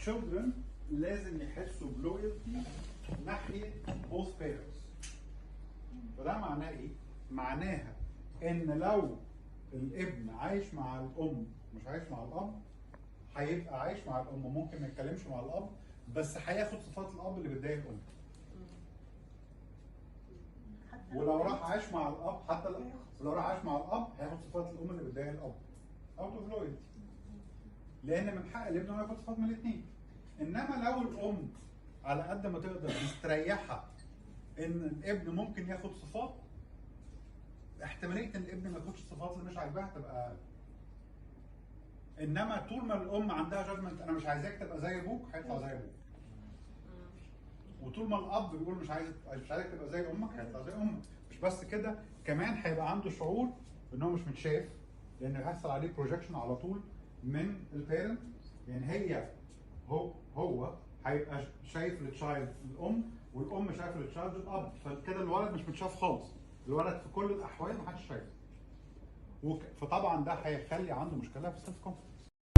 children لازم يحسوا بلويالتي ناحيه both parents. فده معناه ايه؟ معناها ان لو الابن عايش مع الام مش عايش مع الاب، هيبقى عايش مع الام، ممكن ما يتكلمش مع الاب بس هياخد صفات الاب اللي بتضايق الام. ولو راح عايش مع الاب، حتى لو راح عايش مع الاب هياخد صفات الام اللي بتضايق الاب. اوت اوف لويالتي. لان من حق الابن انه ياخد صفات من الاثنين. انما لو الام على قد ما تقدر مستريحه ان الابن ممكن ياخد صفات، احتماليه ان الابن ما ياخدش الصفات اللي مش عاجباها تبقى اقل. انما طول ما الام عندها جادجمنت انا مش عايزاك تبقى زي ابوك، هيطلع زي ابوك. وطول ما الاب بيقول مش عايزك تبقى زي امك، هيطلع زي امك. مش بس كده، كمان هيبقى عنده شعور ان هو مش متشاف، لان هيحصل عليه بروجكشن على طول من البيرنت. يعني هو هيبقى شايف التشايلد الام، والام شايفه التشايلد الاب، فكده الولد مش متشاف خالص. الولد في كل الاحوال محدش شايفه. فطبعا ده هيخلي عنده مشكله في السيلف كونفدنس.